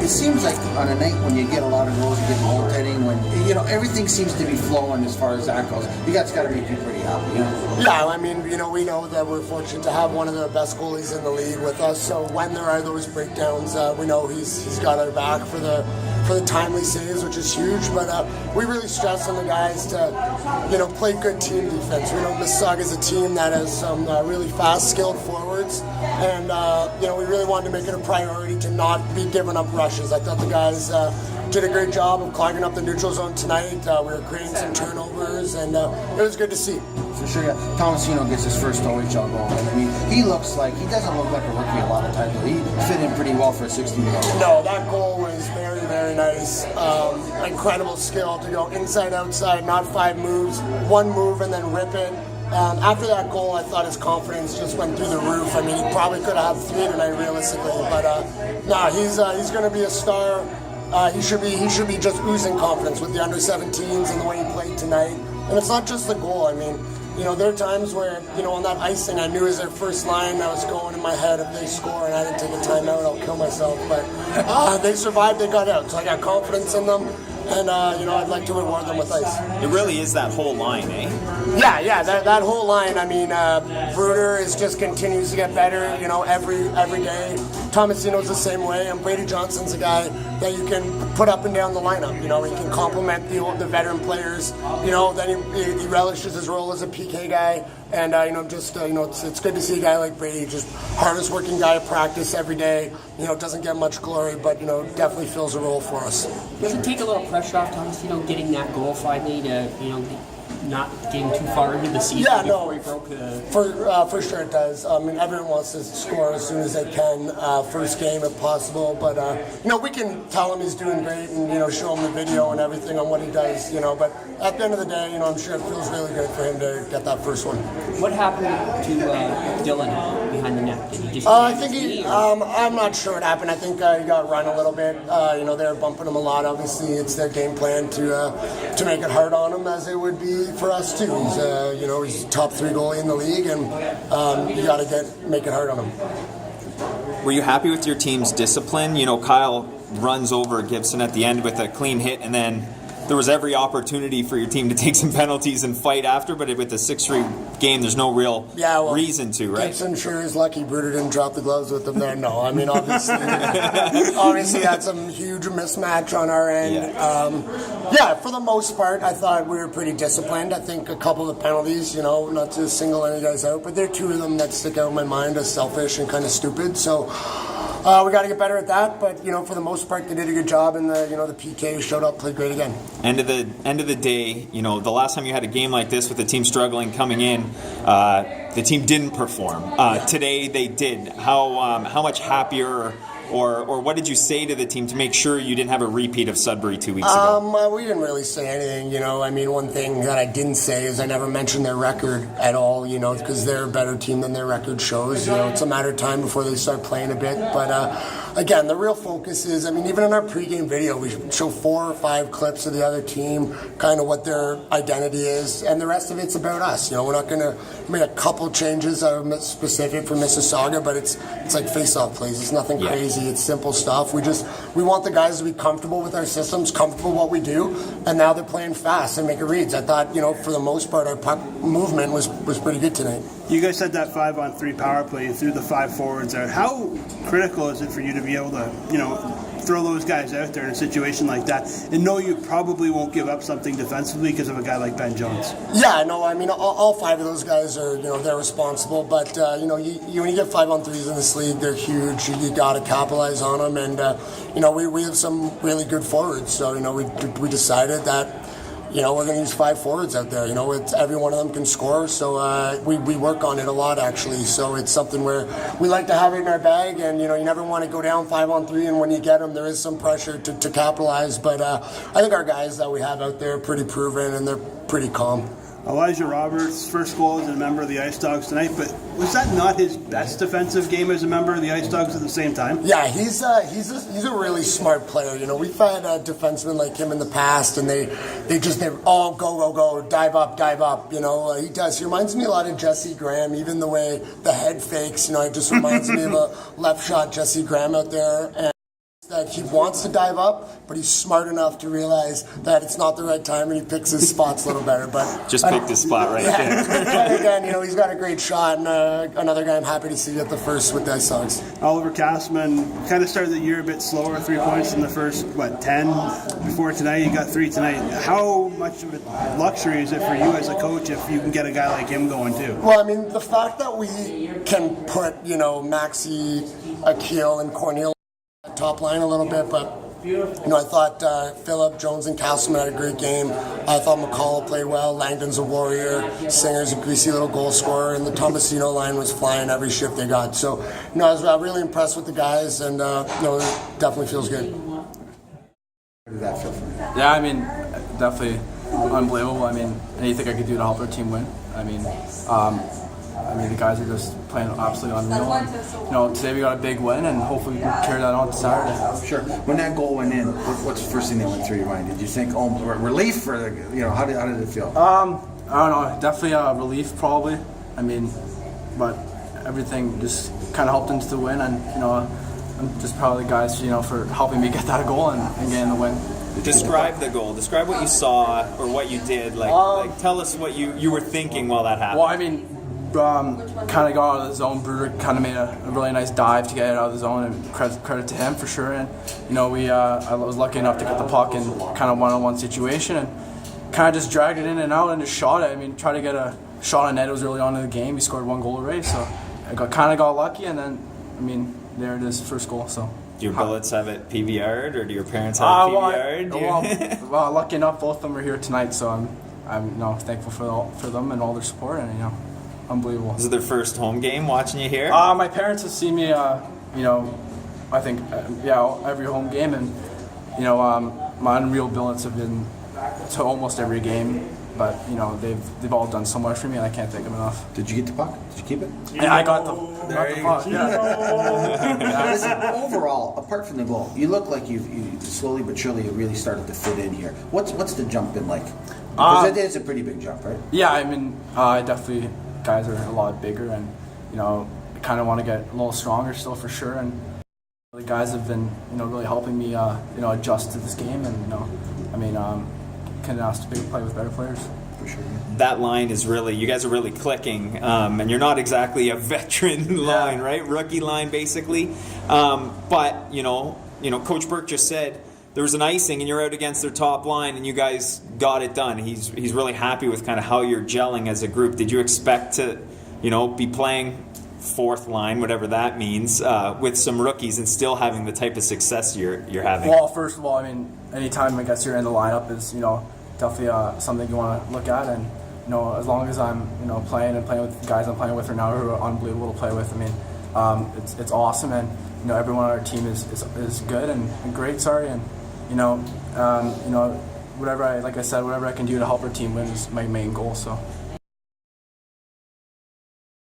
it seems like on a night when you get a lot of goals, you get goaltending, when everything seems to be flowing as far as that goes. You guys got to make you pretty happy. Yeah, I mean, we know that we're fortunate to have one of the best goalies in the league with us. So when there are those breakdowns, we know he's got our back for the timely saves, which is huge. But we really stress on the guys to play good team defense. We know Mississauga is a team that has some really fast, skilled forwards, and we really wanted to make it a priority to not be giving up rushes. I thought the guys did a great job of clogging up the neutral zone tonight. We were creating some turnovers, and it was good to see. For sure, yeah. Tomasino gets his first OHL goal. I mean, he doesn't look like a rookie a lot of times, but he fit in pretty well for a 16-year-old. No, that goal was very, very nice. Incredible skill to go inside, outside, not 5 moves, 1 move and then rip it. After that goal, I thought his confidence just went through the roof. I mean, he probably could have had 3 tonight, realistically. But he's going to be a star. He should be just oozing confidence with the under-17s and the way he played tonight. And it's not just the goal. I mean, there are times where, on that icing, I knew it was their first line. I was going in my head, if they score and I didn't take a timeout, I'll kill myself. But they survived, they got out. So I got confidence in them. And, I'd like to reward them with ice. It really is that whole line, eh? Yeah, that whole line. I mean, Bruder just continues to get better, every day. Tomasino's the same way, and Brady Johnson's a guy that you can put up and down the lineup. He can complement the veteran players. Then he relishes his role as a PK guy. And, it's good to see a guy like Brady, just hardest working guy at practice every day. Doesn't get much glory, but, definitely fills a role for us. Does it take a little pressure off Thomas, getting that goal finally to, not getting too far into the season before he broke the... For sure it does. I mean, everyone wants to score as soon as they can, first game if possible. But, we can tell him he's doing great and, show him the video and everything on what he does, But at the end of the day, I'm sure it feels really good for him to get that first one. What happened to Dylan behind the net? Did he just... I think I'm not sure what happened. I think he got run a little bit. They were bumping him a lot. Obviously, it's their game plan to make it hard on him, as it would be for us too. He's top 3 goalie in the league, and you got to make it hard on him. Were you happy with your team's discipline? Kyle runs over Gibson at the end with a clean hit, and then there was every opportunity for your team to take some penalties and fight after, but with the 6-3 game, there's no real reason to, right? Gibson sure is lucky Bruder didn't drop the gloves with him there. No, I mean, obviously had some huge mismatch on our end. For the most part, I thought we were pretty disciplined. I think a couple of the penalties, not to single any guys out, but there are 2 of them that stick out in my mind as selfish and kind of stupid. So we got to get better at that, but for the most part, they did a good job, and the PK showed up, played great again. End of the day, the last time you had a game like this with the team struggling coming in, the team didn't perform. Today they did. How much happier? Or what did you say to the team to make sure you didn't have a repeat of Sudbury 2 weeks ago? We didn't really say anything, I mean, one thing that I didn't say is I never mentioned their record at all, because they're a better team than their record shows. It's a matter of time before they start playing a bit. But, again, the real focus is, I mean, even in our pregame video, we show 4 or 5 clips of the other team, kind of what their identity is, and the rest of it's about us. We're not going to make a couple changes that are specific for Mississauga, but it's like face-off plays. It's nothing crazy. It's simple stuff. We want the guys to be comfortable with our systems, comfortable with what we do, and now they're playing fast and making reads. I thought, for the most part, our puck movement was pretty good tonight. You guys had that 5-on-3 power play through the 5 forwards out. How critical is it for you to be able to, throw those guys out there in a situation like that and know you probably won't give up something defensively because of a guy like Ben Jones? Yeah, no, I mean, all 5 of those guys are, they're responsible, but, when you get 5-on-3s in this league, they're huge. You got to capitalize on them, and, we have some really good forwards, so, we decided that, we're going to use 5 forwards out there. Every one of them can score, so we work on it a lot, actually. So it's something where we like to have it in our bag, and, you never want to go down 5-on-3, and when you get them, there is some pressure to capitalize. But I think our guys that we have out there are pretty proven, and they're pretty calm. Elijah Roberts' first goal as a member of the Ice Dogs tonight, but was that not his best defensive game as a member of the Ice Dogs at the same time? Yeah, he's a really smart player. We've had defensemen like him in the past, and they all go, dive up. He does. He reminds me a lot of Jesse Graham, even the way the head fakes. It just reminds me of a left shot Jesse Graham out there. And that he wants to dive up, but he's smart enough to realize that it's not the right time, and he picks his spots a little better. But just picked his spot right there. But again, he's got a great shot, and another guy I'm happy to see at the first with the Ice Dogs. Oliver Castman kind of started the year a bit slower, 3 points in the first 10 before tonight. You got 3 tonight. How much of a luxury is it for you as a coach if you can get a guy like him going too? Well, I mean, the fact that we can put Maxi, Akil, and Cornelius top line a little bit, but I thought Phillip, Jones, and Castleman had a great game. I thought McCall played well. Langdon's a warrior. Singer's a greasy little goal scorer, and the Tomasino line was flying every shift they got. So, I was really impressed with the guys, and it definitely feels good. How did that feel for you? Yeah, I mean, definitely unbelievable. I mean, anything I could do to help our team win. I mean, the guys are just playing absolutely unreal. And, today we got a big win, and hopefully we can carry that on to Saturday. Sure. When that goal went in, what's the first thing that went through your mind? Did you think, relief for how did it feel? I don't know. Definitely relief, probably. I mean, but everything just kind of helped into the win, and I'm just proud of the guys, for helping me get that goal and getting the win. Describe the goal. Describe what you saw or what you did. Tell us what you were thinking while that happened. Well, I mean, kind of got out of the zone. Bruder kind of made a really nice dive to get it out of the zone, and credit to him for sure. And I was lucky enough to get the puck in kind of one-on-one situation, and kind of just dragged it in and out and just shot it. I mean, try to get a shot on net. It was early on in the game. We scored 1 goal already, so I got lucky, and then there it is, first goal. So. Do your bullets have it PVR'd, or do your parents have it PVR'd? Well, lucky enough, both of them are here tonight, so I'm thankful for them and all their support, and unbelievable. Is it their first home game watching you here? My parents have seen me, I think, every home game, and my unreal billets have been to almost every game. But they've all done so much for me, and I can't thank them enough. Did you get the puck? Did you keep it? Yeah, I got the puck. Yeah. Listen, overall, apart from the goal, you look like you slowly but surely you really started to fit in here. What's the jump been like? Because it is a pretty big jump, right? Yeah, I mean, definitely guys are a lot bigger, and kind of want to get a little stronger still for sure. And the guys have been really helping me adjust to this game, and can ask to play with better players. For sure. That line is you guys are really clicking, and you're not exactly a veteran line, right? Rookie line, basically. But Coach Burke just said there was an icing, and you're out against their top line, and you guys got it done. He's really happy with kind of how you're gelling as a group. Did you expect to, be playing fourth line, whatever that means, with some rookies and still having the type of success you're having? Well, first of all, anytime I guess you're in the lineup is definitely something you want to look at, and as long as I'm playing with the guys I'm playing with right now who are unbelievable to play with, it's awesome, and everyone on our team is good and great. And whatever I can do to help our team win is my main goal. So.